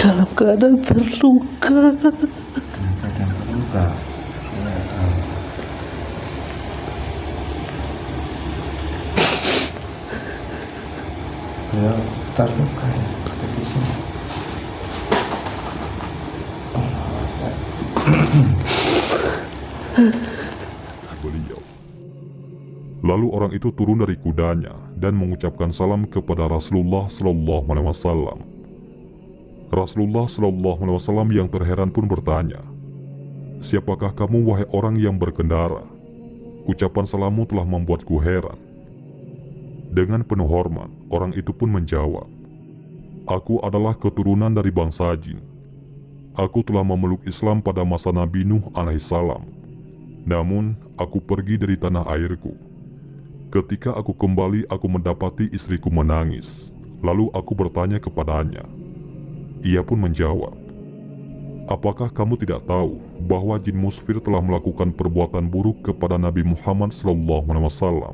dalam keadaan terluka. Beliau terluka ya, di sini. Beliau. Lalu orang itu turun dari kudanya dan mengucapkan salam kepada Rasulullah Sallallahu Alaihi Wasallam. Rasulullah Sallallahu Alaihi Wasallam yang terheran pun bertanya, "Siapakah kamu wahai orang yang berkendara? Ucapan salammu telah membuatku heran." Dengan penuh hormat, orang itu pun menjawab, "Aku adalah keturunan dari bangsa jin. Aku telah memeluk Islam pada masa Nabi Nuh alaihissalam. Namun, aku pergi dari tanah airku. Ketika aku kembali, aku mendapati istriku menangis. Lalu aku bertanya kepadanya. Ia pun menjawab, 'Apakah kamu tidak tahu bahwa jin musfir telah melakukan perbuatan buruk kepada Nabi Muhammad SAW?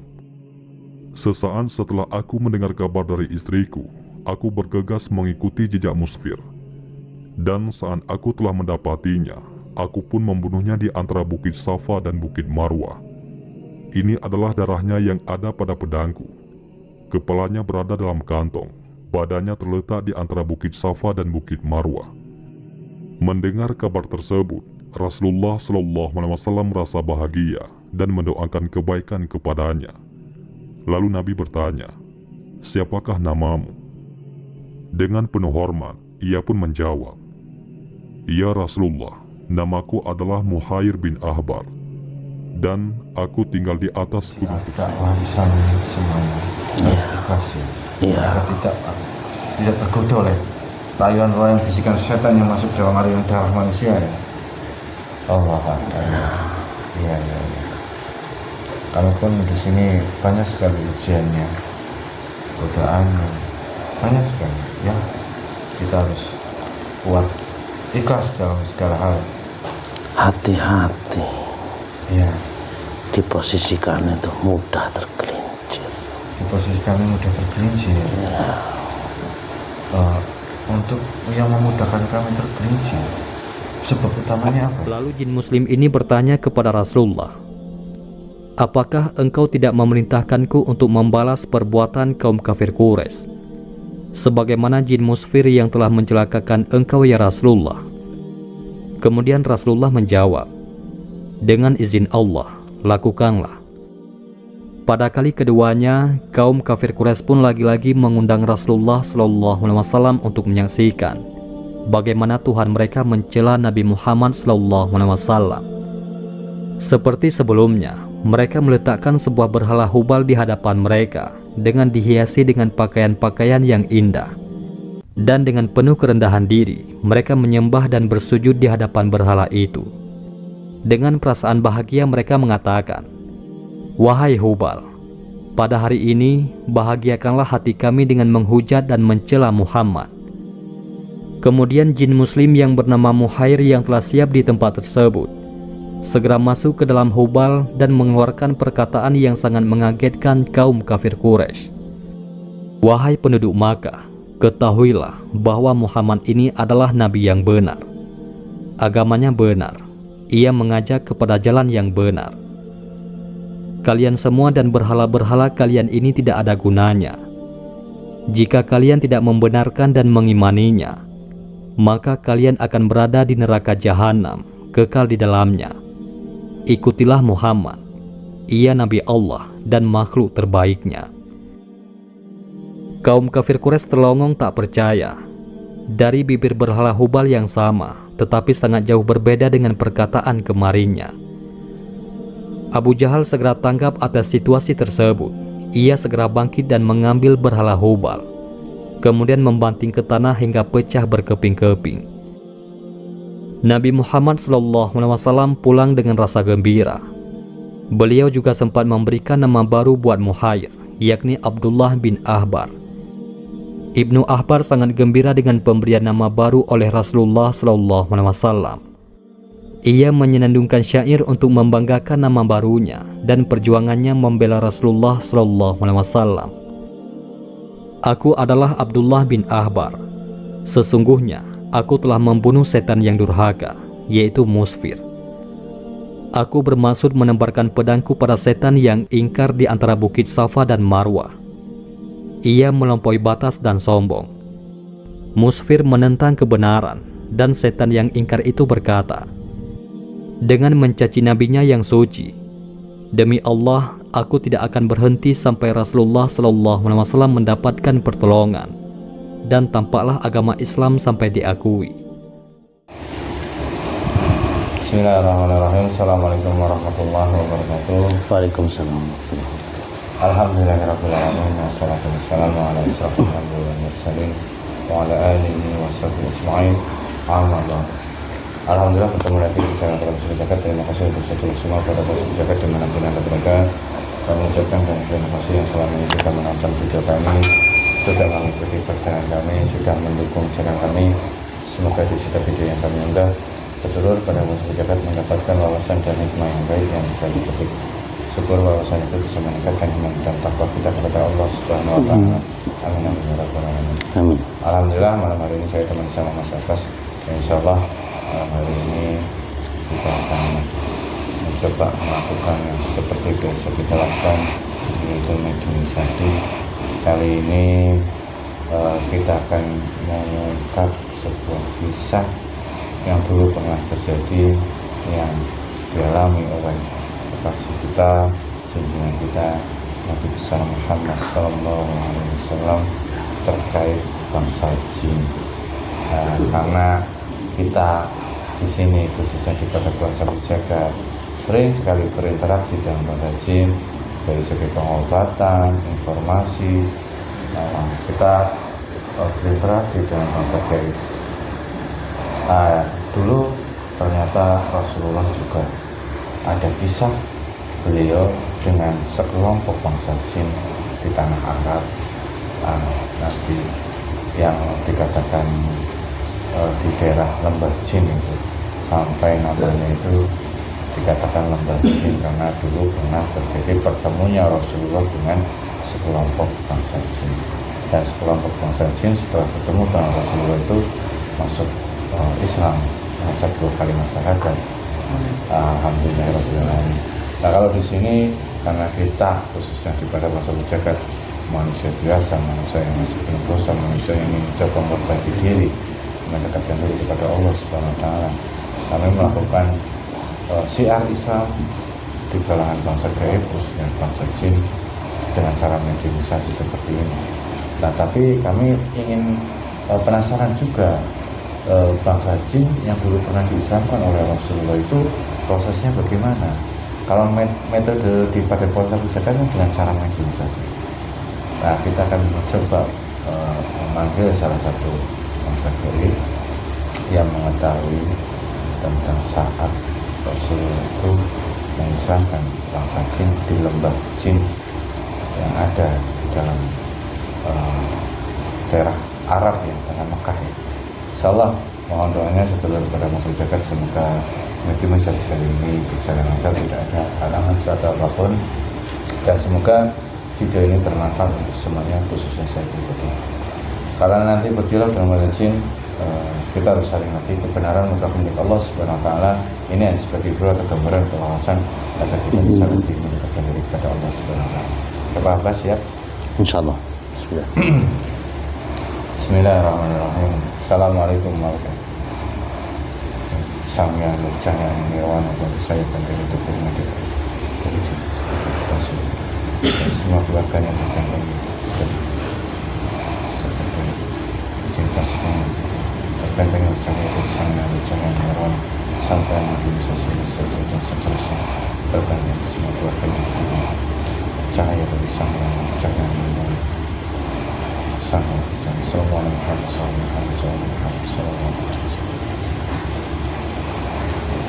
Sesaat setelah aku mendengar kabar dari istriku, aku bergegas mengikuti jejak musfir. Dan saat aku telah mendapatinya, aku pun membunuhnya di antara Bukit Safa dan Bukit Marwah. Ini adalah darahnya yang ada pada pedangku. Kepalanya berada dalam kantong, badannya terletak di antara Bukit Safa dan Bukit Marwah.' Mendengar kabar tersebut, Rasulullah SAW merasa bahagia dan mendoakan kebaikan kepadanya. Lalu Nabi bertanya, 'Siapakah namamu?' Dengan penuh hormat, ia pun menjawab, 'Ya Rasulullah, namaku adalah Muhair bin Ahbar, dan aku tinggal di atas gunung.'" Kita warisan semuanya harus ikhlas ya. Kita tidak tergoda oleh rayuan-rayuan bisikan setan yang masuk dalam aliran darah manusia ya. Allah Akbar. Iya. Kalaupun di sini banyak sekali ujiannya, godaannya, banyak sekali ya. Kita harus kuat, ikhlas dalam segala hal. Hati-hati. Iya. Diposisikan itu mudah tergelincir. Di posisi kami mudah tergelincir ya. Untuk yang memudahkan kami tergelincir, sebab utamanya apa? Lalu jin muslim ini bertanya kepada Rasulullah, "Apakah engkau tidak memerintahkanku untuk membalas perbuatan kaum kafir Quraisy, sebagaimana jin musfir yang telah mencelakakan engkau ya Rasulullah?" Kemudian Rasulullah menjawab, "Dengan izin Allah, lakukanlah." Pada kali keduanya, kaum kafir Quraisy pun lagi-lagi mengundang Rasulullah SAW untuk menyaksikan bagaimana Tuhan mereka mencela Nabi Muhammad SAW. Seperti sebelumnya, mereka meletakkan sebuah berhala Hubal di hadapan mereka dengan dihiasi dengan pakaian-pakaian yang indah. Dan dengan penuh kerendahan diri, mereka menyembah dan bersujud di hadapan berhala itu. Dengan perasaan bahagia mereka mengatakan, "Wahai Hubal, pada hari ini bahagiakanlah hati kami dengan menghujat dan mencela Muhammad." Kemudian jin muslim yang bernama Muhair yang telah siap di tempat tersebut segera masuk ke dalam Hubal dan mengeluarkan perkataan yang sangat mengagetkan kaum kafir Quraisy. "Wahai penduduk Makkah, ketahuilah bahwa Muhammad ini adalah nabi yang benar. Agamanya benar. Ia mengajak kepada jalan yang benar. Kalian semua dan berhala-berhala kalian ini tidak ada gunanya. Jika kalian tidak membenarkan dan mengimaninya, maka kalian akan berada di neraka jahanam, kekal di dalamnya. Ikutilah Muhammad. Ia Nabi Allah dan makhluk terbaiknya." Kaum kafir Quraisy terlongong tak percaya. Dari bibir berhala Hubal yang sama, tetapi sangat jauh berbeda dengan perkataan kemarinnya. Abu Jahal segera tanggap atas situasi tersebut. Ia segera bangkit dan mengambil berhala Hubal, kemudian membanting ke tanah hingga pecah berkeping-keping. Nabi Muhammad SAW pulang dengan rasa gembira. Beliau juga sempat memberikan nama baru buat Muhair, yakni Abdullah bin Ahbar. Ibnu Ahbar sangat gembira dengan pemberian nama baru oleh Rasulullah SAW. Ia menyenandungkan syair untuk membanggakan nama barunya dan perjuangannya membela Rasulullah SAW. "Aku adalah Abdullah bin Ahbar. Sesungguhnya aku telah membunuh setan yang durhaka, yaitu Musfir. Aku bermaksud menemparkan pedangku pada setan yang ingkar di antara Bukit Safa dan Marwah. Ia melampaui batas dan sombong. Musfir menentang kebenaran, dan setan yang ingkar itu berkata, dengan mencaci nabinya yang suci, demi Allah, aku tidak akan berhenti sampai Rasulullah SAW mendapatkan pertolongan, dan tampaklah agama Islam sampai diakui. Bismillahirrahmanirrahim. Assalamualaikum warahmatullahi wabarakatuh. Waalaikumsalam warahmatullahi wabarakatuh. Alhamdulillahirabbil alamin. Wassalatu wassalamu ala asyrafil anbiya'i wal mursalin wa ala alihi washabbihi ajma'in. Amma ba'd. Alhamdulillah bertemu lagi di channel Televisi Jagat. Terima kasih untuk seluruh semua pada Televisi Jagat dimanapun anda berada. Kami mengucapkan terima kasih yang selama ini sudah menonton video kami, sudah mengikuti perjalanan kami, sudah mendukung channel kami. Semoga di setiap video yang kami unggah Betul pada Televisi Jagat mendapatkan wawasan dan hikmah yang baik yang bisa dipetik. Syukur wawasan itu bisa meningkatkan iman dan takwa kita kepada Allah Subhanahu wa taala. Amin amin ya rabbal alamin. Amin. Alhamdulillah malam hari ini saya teman sama Mas Akas. Insyaallah malam hari ini kita akan mencoba melakukan yang seperti biasa kita lakukan, yaitu mediumisasi. Kali ini kita akan mengungkap sebuah kisah yang dulu pernah terjadi, yang dialami oleh kekasih kita, junjungan kita Nabi besar Muhammad SAW terkait bangsa jin. Karena kita di sini khususnya di pada bangsa Jagat sering sekali berinteraksi dengan bangsa jin dari segi pengobatan, informasi. Kita berinteraksi dengan bangsa gaib. Dulu ternyata Rasulullah juga ada kisah beliau dengan sekelompok bangsa jin di tanah Arab, Nabi yang dikatakan di daerah lembah jin itu, sampai namanya itu dikatakan lembah jin karena dulu pernah terjadi pertemunya Rasulullah dengan sekelompok bangsa jin, dan sekelompok bangsa jin setelah bertemu dengan Rasulullah itu masuk Islam, mengajak 2 kalimat syahadat. Alhamdulillahirabbil alamin. Nah, kalau di sini karena kita khususnya di pada bangsa Jagat manusia biasa, manusia yang masih penuh dosa, manusia yang ingin mencoba memperbaiki diri, mendekatkan diri kepada Allah Subhanahu wa taala, kami melakukan syiar Islam di kalangan bangsa gaib khususnya bangsa jin dengan cara mediumisasi seperti ini. Nah, tapi kami ingin penasaran juga, bangsa jin yang dulu pernah diislamkan oleh Rasulullah itu prosesnya bagaimana? Kalau metode di Padepokan Jagat dengan cara mediumisasi. Nah, kita akan mencoba memanggil salah satu bangsa gaib yang mengetahui tentang saat Rasulullah itu mengislamkan bangsa jin di lembah jin yang ada di dalam daerah Arab yang tengah Mekah ya. Insyaallah mohon doanya setelah kepada Mas Jagat, semoga mediumisasi kali ini berjalan lancar, tidak ada halangan atau apapun, dan semoga video ini bermanfaat untuk semuanya, khususnya saya pribadi. Karena nanti berdialog dengan bangsa jin, kita harus saling ngerti kebenaran mutlak milik Allah Subhanahu wa taala. Ini sebagai guru atau gambaran wawasan agar kita bisa lebih mendekatkan diri kepada Allah Subhanahu wa taala. Kita bahas ya. Insyaallah. Bismillah. Bismillahirrahmanirrahim. Assalamualaikum warahmatullahi wabarakatuh. Sang yang cahaya nirawan untuk saya penting untuk berhormat itu. Semua keluarganya berkandang seperti cinta semua berkandang cahaya itu, sang yang cahaya nirawan sampai nanti bisa selesai dan seterusnya berkandang semua keluarganya berkandang cahaya dari sang yang cahaya nirawan.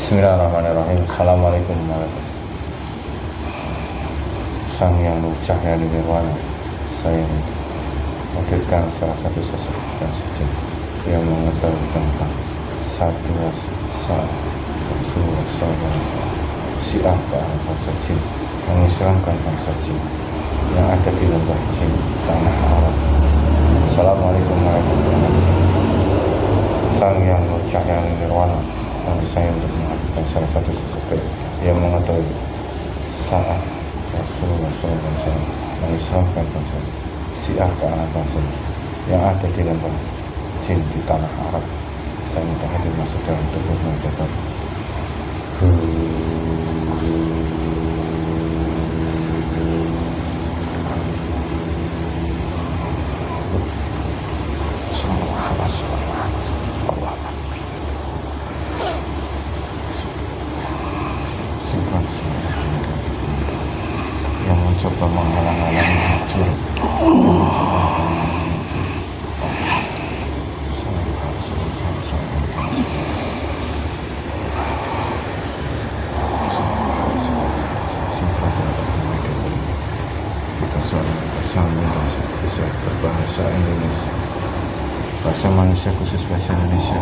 Bismillahirrahmanirrahim. Assalamualaikum warahmatullahi wabarakatuh. Sang yang bercahaya di nirwana, saya menghadirkan salah satu sosok dan suci yang mengetahui tentang satu saat Rasulullah SAW syiar ke arah bangsa jin, mengislamkan bangsa jin yang ada di lembah jin tanah Arab. Assalamualaikum warahmatullahi wabarakatuh. Sang Yang Cahaya Nirwana, lalu saya untuk menghadirkan salah satu sesuatu yang mengetahui saat Rasulullah SAW mengislamkan bangsa Syiah ke anak bangsa yang ada di lembah jin di tanah Arab. Saya minta hadir masuk dalam tubuh mereka. Yang mencoba menghalang-halangi hancur, kita sambung bisa berbahasa Indonesia, bahasa manusia khusus bahasa Indonesia.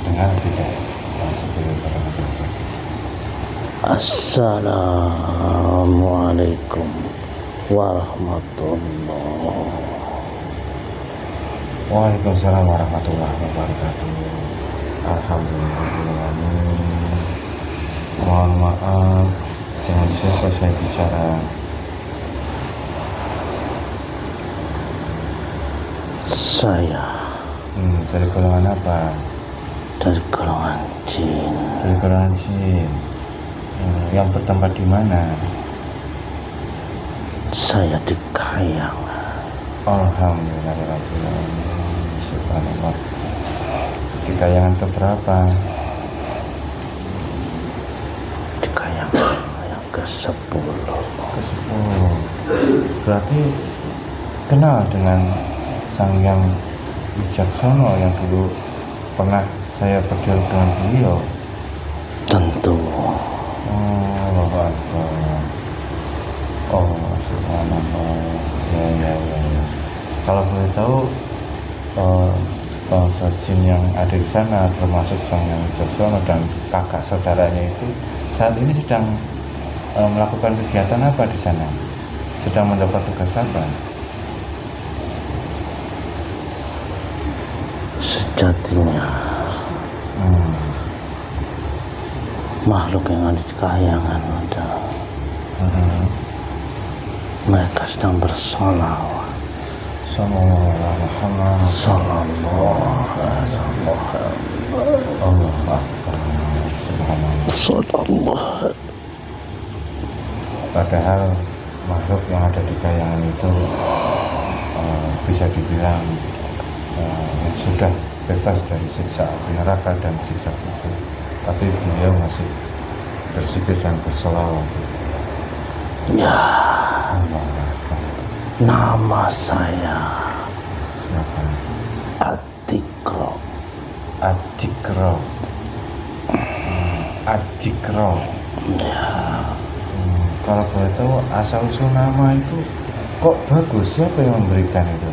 Dengar tidak? Langsung kepada masyarakat. Assalamualaikum warahmatullahi. Waalaikumsalam warahmatullahi wabarakatuh. Alhamdulillah. Mohon maaf, dengan siapa saya bicara? Saya Dari golongan apa? dari golongan jin. Dari golongan jin. Yang bertempat di mana? Saya di Kayang. Alhamdulillah. Subhanallah. Di Kayangan keberapa? Di Kayang yang ke-10. Ke-10. Berarti kenal dengan Sang Yang Wijaksono yang dulu pernah saya berdialog dengan beliau? Tentu. Allah Akbar. Oh, subhanallah. Ya. Kalau boleh tahu, bangsa jin yang ada di sana, termasuk Sang Yang Wijaksono dan kakak saudaranya itu, saat ini sedang melakukan kegiatan apa di sana? Sedang mendapat tugas apa? Sejatinya makhluk yang ada di Kayangan ada. Mereka sedang bersolawat. Sallallahu alaihi wasallam. Sallallahu alaihi wasallam. Allah Akbar. Subhanallah. Sallallahu. Padahal makhluk yang ada di Kayangan itu bisa dibilang sudah bebas dari siksa api neraka dan siksa kubur, tapi beliau masih berzikir dan berselawat. Ya, Allah Akbar. nama saya Silakan. Atikro. Adikro. Ya, Kalau boleh tahu asal usul nama itu kok bagus, siapa yang memberikan itu?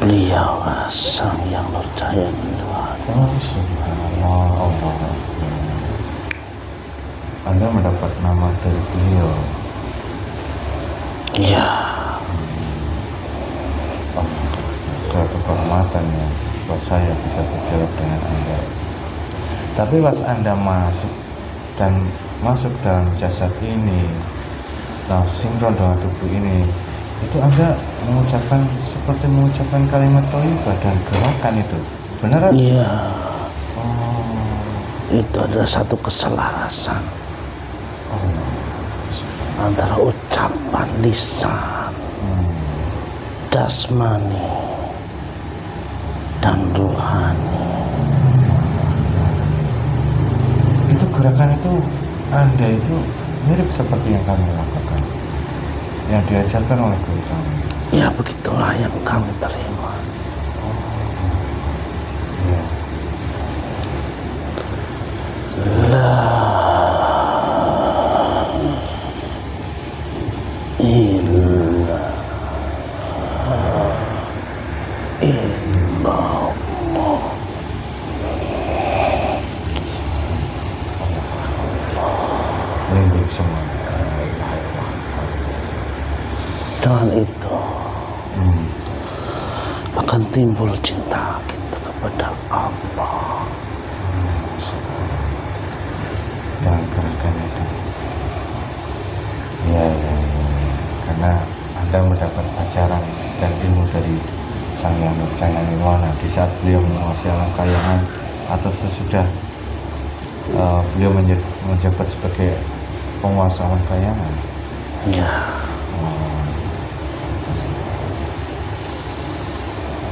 beliau Sang Yang Nurcahaya Nirwana. Oh, subhanallah. Allah Akbar. Anda mendapat nama dari beliau. Ya, Suatu kehormatan ya buat saya bisa berdialog dengan Anda. Tapi pas Anda masuk dalam jasad ini, sinkron dengan tubuh ini, itu Anda seperti mengucapkan kalimat thayyibah dan gerakan itu, benar? iya. Oh, Itu adalah satu keselarasan antara ucapan lisan, jasmani, dan ruhani. Itu gerakan itu Anda itu mirip seperti yang kami lakukan, yang diajarkan oleh guru kami. Ya, begitulah yang kami terima. Ya. La ilaha illallah timbul cinta kita kepada Allah. Dan gerakan itu ya, karena Anda mendapat ajaran dan ilmu dari Sang Yang Nurjaya Nirwana di saat beliau menguasai alam kayangan atau sesudah beliau menjabat sebagai penguasa alam kayangan. Ya.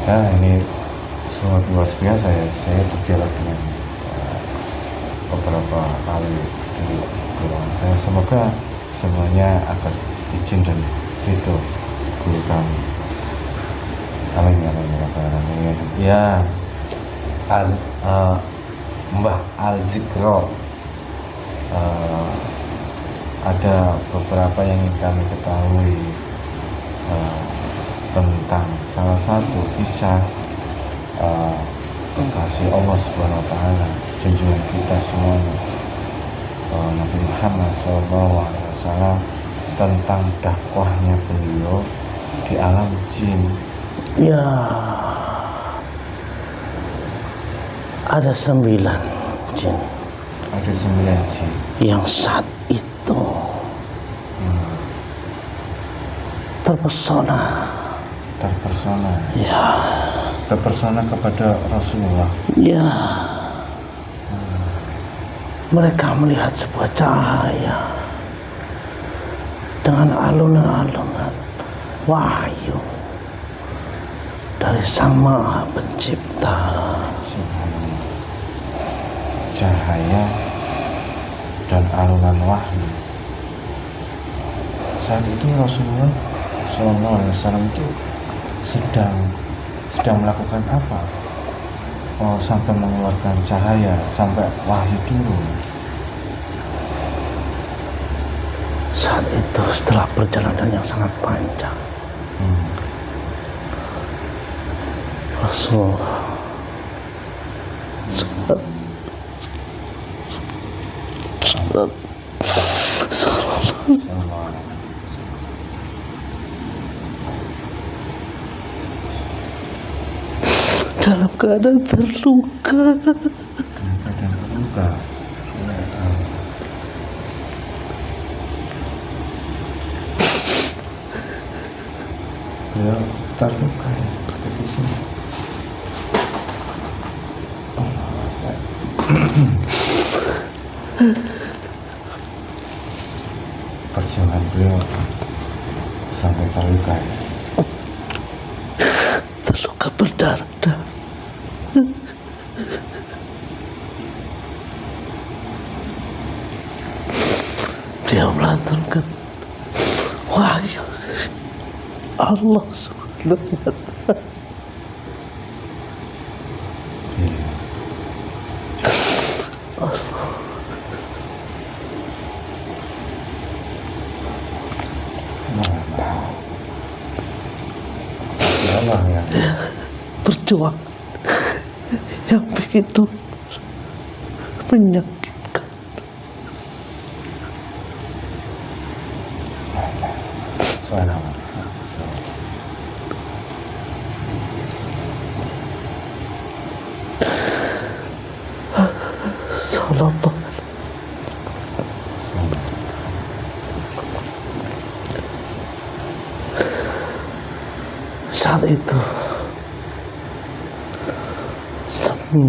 Ya, ini sangat luar biasa ya. Saya berdialog dengan beberapa kali di Quran. Dan semoga semuanya atas izin dan ridho guru kami. Amin ya rabbal alamin. Ya, Mbah Al-Zikro, ada beberapa yang ingin kami ketahui tentang salah satu kisah kekasih Allah Subhanahu wa Ta'ala, junjungan kita semuanya, Nabi Muhammad SAW, tentang dakwahnya beliau di alam jin. Ya, ada 9 jin. Ada 9 jin yang saat itu terpesona. Ya. Terpesona kepada Rasulullah. Ya. Mereka melihat sebuah cahaya dengan alunan-alunan wahyu dari Sang Maha Pencipta. Cahaya dan alunan wahyu. Saat itu Rasulullah SAW itu sedang melakukan apa? Sampai mengeluarkan cahaya, sampai wahyu turun. Saat itu setelah perjalanan yang sangat panjang, Rasulullah dalam keadaan terluka. Beliau terluka ya, seperti sini. Perjuangan beliau sampai terluka ya. Terluka berdarah. Dia melantunkan wahyu Allah Subhanahu wa Ta'ala. Allah ya. Perjuangan yang begitu menyakitkan. Sallallahu. Saat itu 9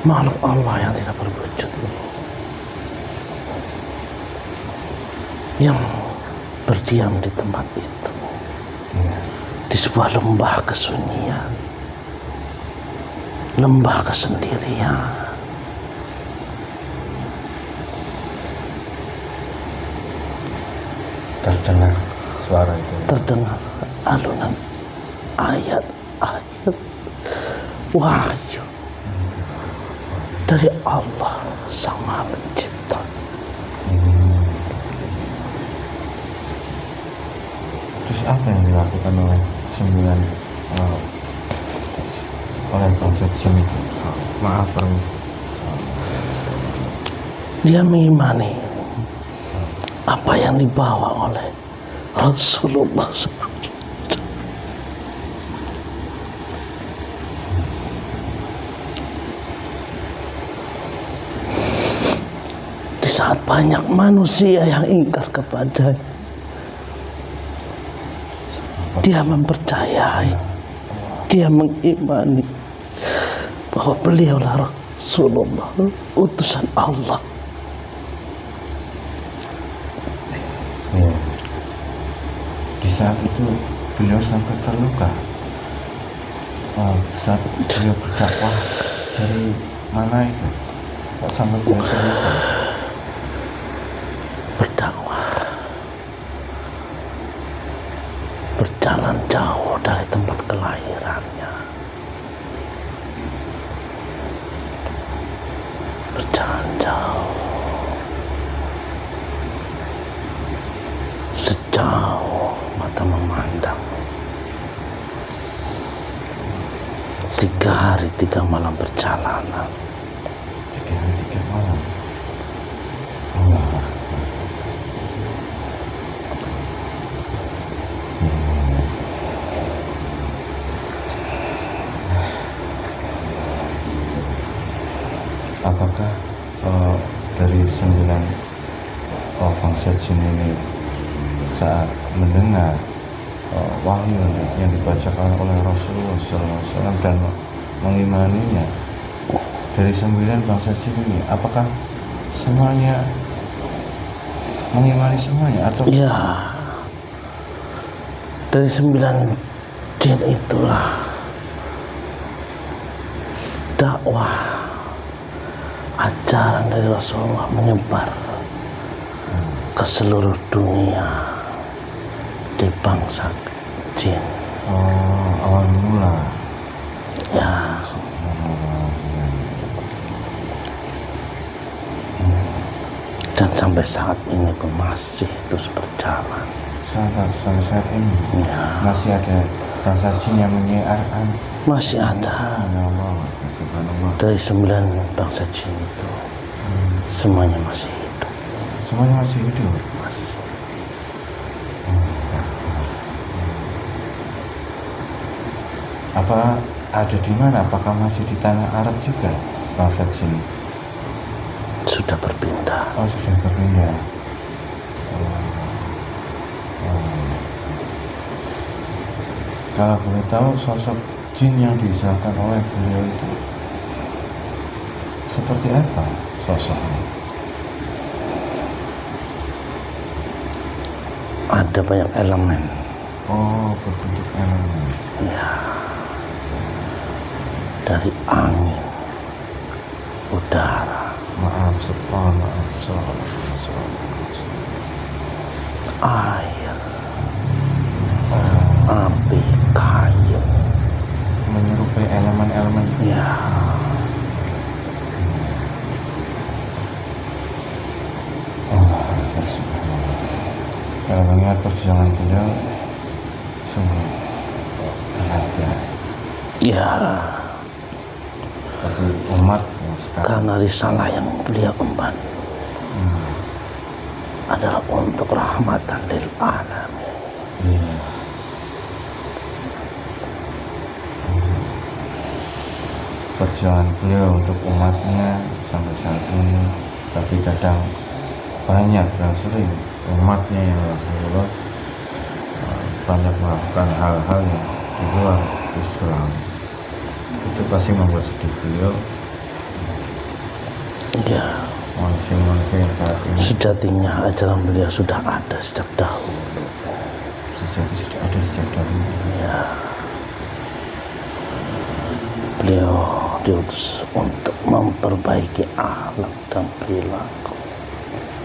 makhluk Allah yang tidak berwujud ini yang berdiam di tempat itu, di sebuah lembah kesunyian, lembah kesendirian. Terdengar suara itu. Terdengar alunan ayat-ayat wahyu dari Allah Sang Maha Pencipta. Terus apa yang dilakukan oleh 9 oleh bangsa jin itu? Maaf permisi. Dia mengimani apa yang dibawa oleh Rasulullah SAW. saat banyak manusia yang ingkar kepadanya, dia mempercayai, dia mengimani bahwa beliaulah Rasulullah, utusan Allah. Ya. Di saat itu beliau sampai terluka. Saat beliau berdakwah dari mana itu? Kok sampai beliau terluka? Berdakwah, berjalan jauh dari tempat kelahirannya, berjalan jauh, sejauh mata memandang. 3 hari 3 malam perjalanan. 3 hari 3 malam. Allah. Apakah dari 9 bangsa jin ini saat mendengar wahyu yang dibacakan oleh Rasulullah SAW dan mengimaninya, dari 9 bangsa jin ini, apakah semuanya mengimani semuanya atau? Ya, dari 9 jin itulah dakwah ajaran dari Rasulullah menyebar ke seluruh dunia di bangsa jin. Awal mula. Ya, dan sampai saat ini pun masih terus berjalan. Sampai saat ini Ya, masih ada bangsa jin yang menyiarkan. masih ada. Subhanallah, subhanallah. Dari 9 bangsa jin itu semuanya masih hidup. Semuanya masih hidup. Masih. Apa ada di mana? Apakah masih di tanah Arab juga bangsa jin? Sudah berpindah. Oh, sudah berpindah. Kalau boleh tahu, sosok jin yang diisahkan oleh beliau itu seperti apa sosoknya? Ada banyak elemen. Oh, berbentuk elemen. Ya, dari angin, udara, Maaf, air, api, kayu. menyerupai elemen-elemen. Ya, Kalau mengingat perjuangan beliau sungguh berat ya. ya, Tapi umat yang sekarang karena risalah yang beliau emban adalah untuk rahmatan lil alamin. iya. Perjuangan beliau untuk umatnya sampai saat ini, tapi kadang banyak dan sering umatnya yang Rasulullah banyak melakukan hal-hal yang di luar Islam. Itu pasti membuat sedih beliau. Ya, Manusia-manusia yang saat ini sejatinya ajaran beliau sudah ada sejak dahulu. sejati sudah ada sejak dahulu. Ya, beliau diutus untuk memperbaiki akhlak dan perilaku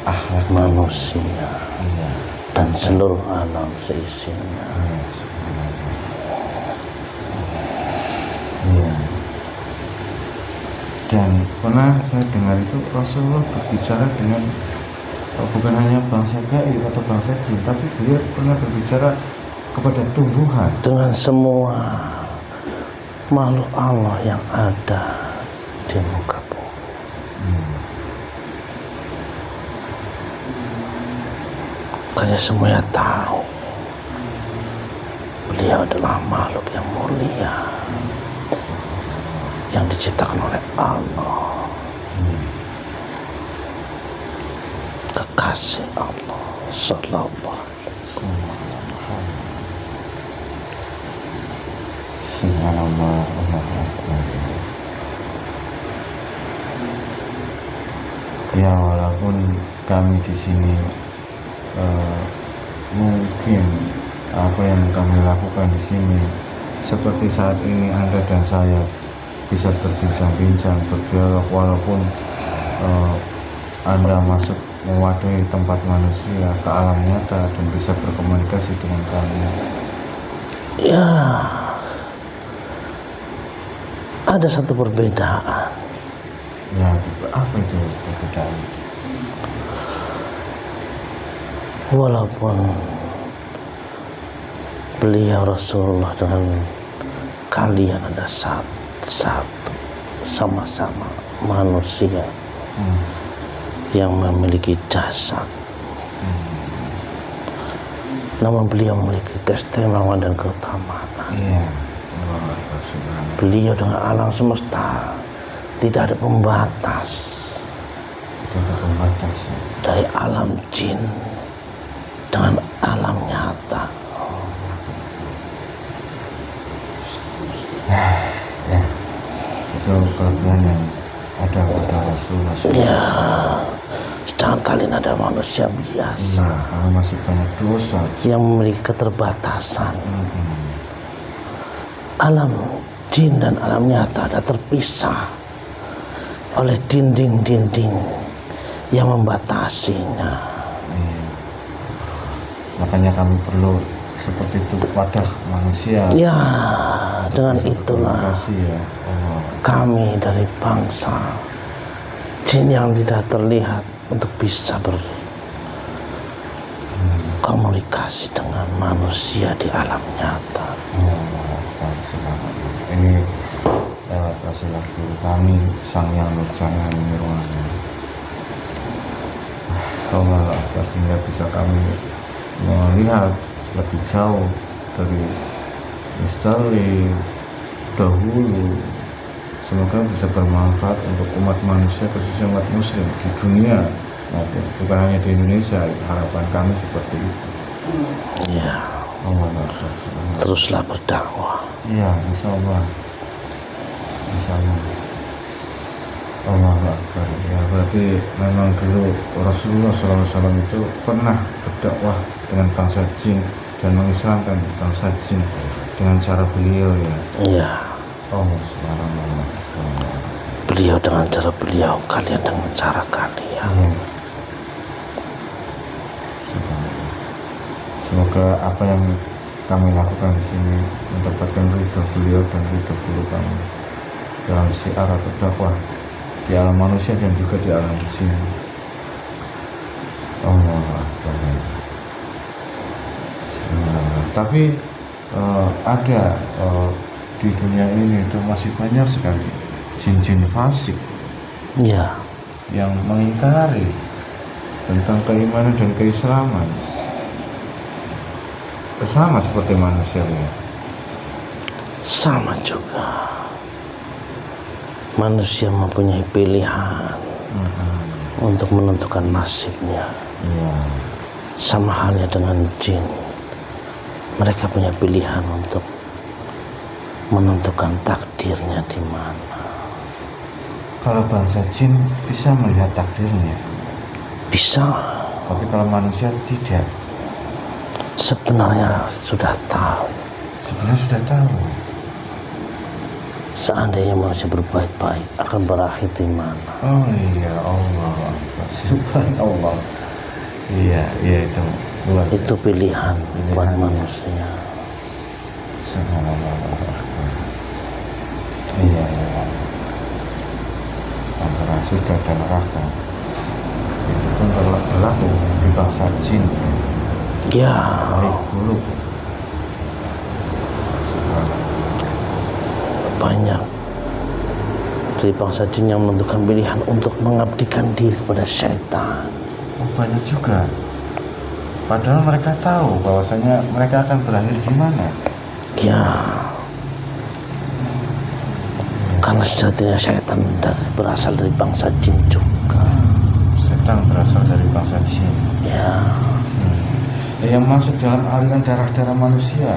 Akhlak manusia iya. dan seluruh alam seisinya. Iya. Dan pernah saya dengar itu Rasulullah berbicara dengan bukan hanya bangsa gaib atau bangsa jin, tapi beliau pernah berbicara kepada tumbuhan. Dengan semua makhluk Allah yang ada di muka bumi. Makanya semuanya tahu beliau adalah makhluk yang mulia yang diciptakan oleh Allah. kekasih Allah sallallahu. Subhanallah, Allahu Akbar. Ya, walaupun kami di sini mungkin apa yang kami lakukan di sini seperti saat ini Anda dan saya bisa berbincang-bincang, berdialog, walaupun Anda masuk mewadahi tempat manusia ke alam nyata dan bisa berkomunikasi dengan kami. Ya, ada satu perbedaan. Ya, apa itu perbedaan? Walaupun beliau Rasulullah dengan kalian ada satu sama-sama manusia yang memiliki jasad, namun beliau memiliki keistimewaan dan keutamaan. Iya. Beliau dengan alam semesta tidak ada pembatas. Tidak ada pembatas. Dari alam jin dengan alam nyata. Ya, itu kelebihan yang ada pada Rasulullah. Ya, sedangkan kalian ada manusia biasa. Iya, karena masih banyak dosa yang memiliki keterbatasan. Alam jin dan alam nyata ada terpisah oleh dinding-dinding yang membatasinya. Makanya kami perlu seperti itu wadah manusia. Ya, dengan itulah ya. kami dari bangsa jin yang tidak terlihat untuk bisa berkomunikasi dengan manusia di alam nyata. Ini Rasulullah guru kami Sang Yang Nurjana Nirwana. Allah sehingga bisa kami melihat lebih jauh dari misteri dahulu. Semoga bisa bermanfaat untuk umat manusia, khususnya umat muslim di dunia maupun bukan hanya di Indonesia. Harapan kami seperti itu. Ya, teruslah berdakwah. Iya, insya Allah. Insya Allah. Allahu Akbar. Ya, berarti memang dulu Rasulullah SAW itu pernah berdakwah dengan bangsa jin dan mengislamkan bangsa jin dengan cara beliau, ya. Iya. Oh, subhanallah. Beliau dengan cara beliau, kalian dengan cara kalian. Iya. Semoga apa yang kami lakukan di sini mendapatkan ridho beliau dan ridho guru kami dalam syiar atau dakwah di alam manusia dan juga di alam jin. Allah. Tapi ada di dunia ini itu masih banyak sekali jin-jin fasik, ya, yang mengingkari tentang keimanan dan keislaman, sama seperti manusia, ya. Sama juga. Manusia mempunyai pilihan untuk menentukan nasibnya. Ya. Sama halnya dengan jin. Mereka punya pilihan untuk menentukan takdirnya di mana. Kalau bangsa jin bisa melihat takdirnya, bisa. tapi kalau manusia tidak. Sebenarnya sudah tahu. Sebenarnya sudah tahu. Seandainya manusia berbuat baik akan berakhir di mana? Oh iya, Allah, subhanallah. Iya itu. Itu pilihan buat manusia. Subhanallah. Iya. Antara surga dan neraka itu pun berlaku di bangsa jin. Ya. Baik buruk. Banyak dari bangsa jin yang menentukan pilihan untuk mengabdikan diri kepada syaitan. Banyak juga. Padahal mereka tahu bahwasanya mereka akan berakhir di mana. Ya. Karena sejatinya syaitan berasal dari bangsa jin juga. setan berasal dari bangsa jin. Ya, Yang masuk dalam aliran darah-darah manusia.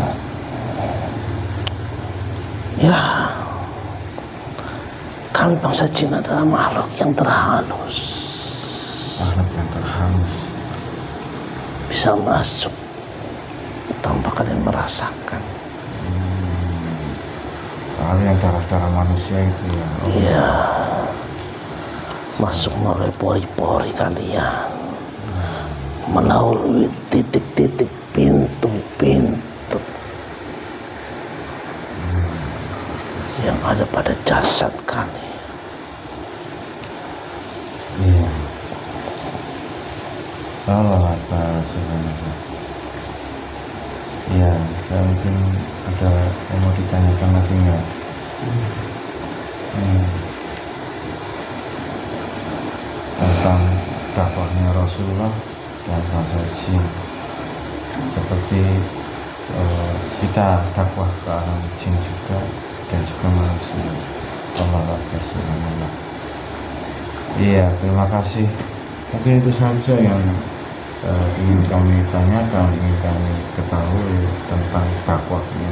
ya. Kami bangsa jin adalah makhluk yang terhalus. Makhluk yang terhalus. Bisa masuk tanpa kalian merasakan. Aliran darah-darah manusia itu ya. Ya, masuk melalui pori-pori kalian, melalui titik-titik pintu-pintu yang ada pada jasad kalian. Iya. Allah Akbar, subhanallah. Iya, saya mungkin ada yang mau ditanyakan lagi nggak? Tentang dakwahnya Rasulullah dan bangsa jin, seperti kita dakwah ke alam jin juga dan juga manusia. Allah Subhanallah. Iya, terima kasih. Mungkin itu saja yang ingin kami tanyakan, ingin kami ketahui tentang dakwahnya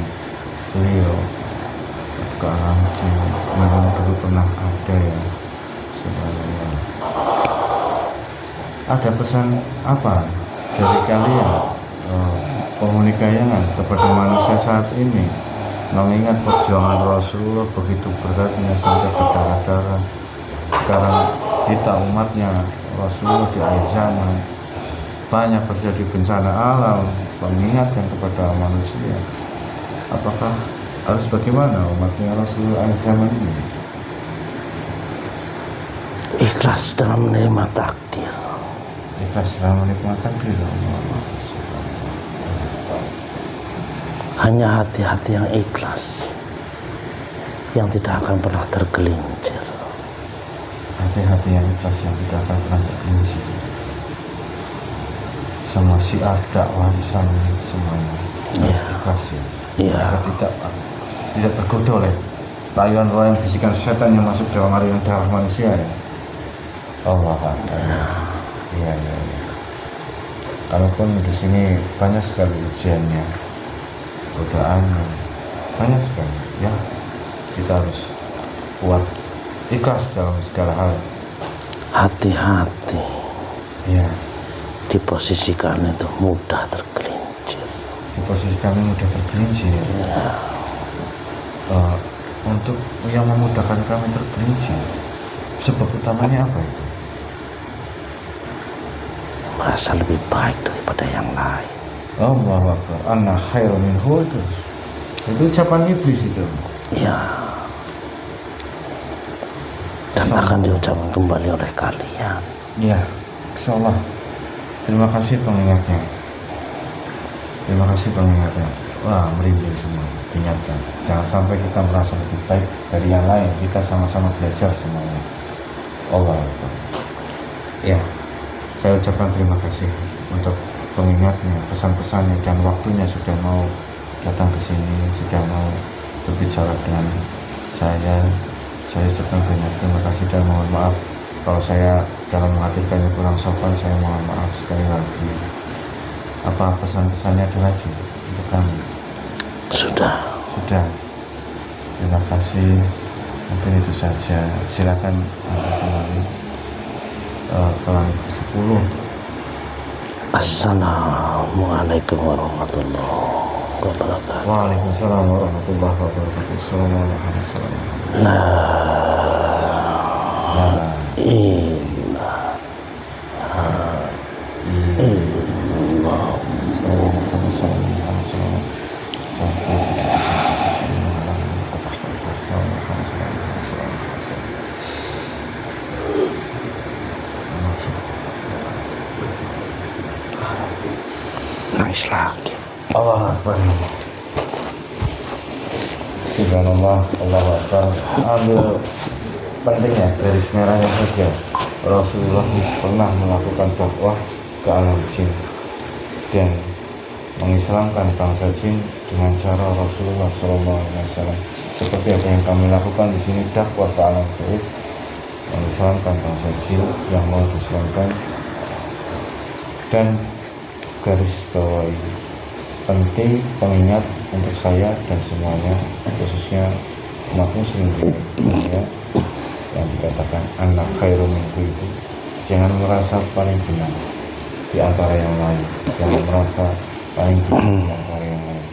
beliau ke alam jin. Memang dulu pernah ada ya. Subhanallah. Ada pesan apa dari kalian pemunikayaan kepada manusia saat ini, mengingat perjuangan Rasulullah begitu beratnya sampai berdarah-darah. Sekarang kita umatnya Rasulullah di akhir zaman banyak terjadi bencana alam, mengingatkan kepada manusia. Apakah harus bagaimana umatnya Rasulullah akhir zaman ini? Ikhlas dalam menerima takdir. Ikhlas dalam menerima takdir. Hanya hati-hati yang ikhlas yang tidak akan pernah tergelincir. Hati-hati yang ikhlas yang tidak akan pernah tergelincir. Semua syiar dakwah Islam semuanya harus ikhlas ya. Iya. Kita tidak tergoda oleh rayuan-rayuan bisikan setan yang masuk dalam aliran darah manusia ya. Allah Akbar. Iya. Kalaupun di sini banyak sekali ujiannya, godaannya, banyak sekali ya. Kita harus kuat, ikhlas dalam segala hal. Hati-hati. Iya. Di posisi kalian itu mudah tergelincir. Di posisi kami mudah tergelincir. Ya. Untuk yang memudahkan kami tergelincir, sebab utamanya apa itu? Merasa lebih baik daripada yang lain. Allahu Akbar. Anna khairu minhu itu. Itu ucapan iblis itu. Ya. Dan akan diucapkan kembali oleh kalian. Iya, insyaallah. Terima kasih pengingatnya. Terima kasih pengingatnya. Wah, merinding semua. Diingatkan. Jangan sampai kita merasa lebih baik dari yang lain. Kita sama-sama belajar semuanya. Allah Akbar. Ya, saya ucapkan terima kasih untuk pengingatnya, pesan-pesannya, dan waktunya sudah mau datang ke sini, sudah mau berbicara dengan saya. Saya ucapkan banyak terima kasih dan mohon maaf kalau saya dalam menghadirkannya kurang sopan. Saya mohon maaf sekali lagi. Apa pesan-pesannya ada lagi untuk kami? Sudah. Terima kasih. Mungkin itu saja. Silakan Anda kembali ke langit ke-10. Assalamualaikum warahmatullahi wabarakatuh. Waalaikumsalam warahmatullahi wabarakatuh. Assalamualaikum. La Nah, ilaha illallah. Nangis lagi. Allah Akbar. Subhanallah, Allah Akbar. Ambil pentingnya garis merahnya saja. Rasulullah pernah melakukan dakwah ke alam jin dan mengislamkan bangsa jin dengan cara Rasulullah SAW. Seperti apa yang kami lakukan di sini, dakwah ke alam gaib, Islamkan bangsa jin yang mau diselamatkan, dan garis bawahi penting pengingat untuk saya dan semuanya, khususnya umat muslim di dunia, yang dikatakan anak khairum minkum itu, jangan merasa paling benar di antara yang lain, jangan merasa paling benar di antara yang lain,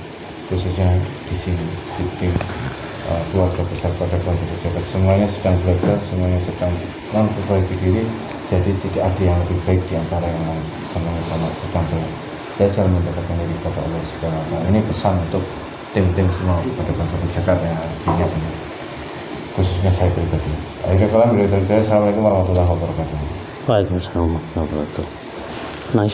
khususnya di sini di tim keluarga besar pada keluarga pejabat, semuanya sedang belajar, semuanya sedang memperbaiki diri, jadi tidak ada yang lebih baik di antara yang lain, semuanya sama sedang belajar mendekatkan diri kepada Allah Subhanahu wa Ta'ala. Ini pesan untuk tim-tim semua pada bangsa pejabat yang harus diingatkan, khususnya saya pribadi. Akhirnya kalian beri. Assalamualaikum warahmatullahi wabarakatuh. Waalaikumsalam warahmatullahi wabarakatuh.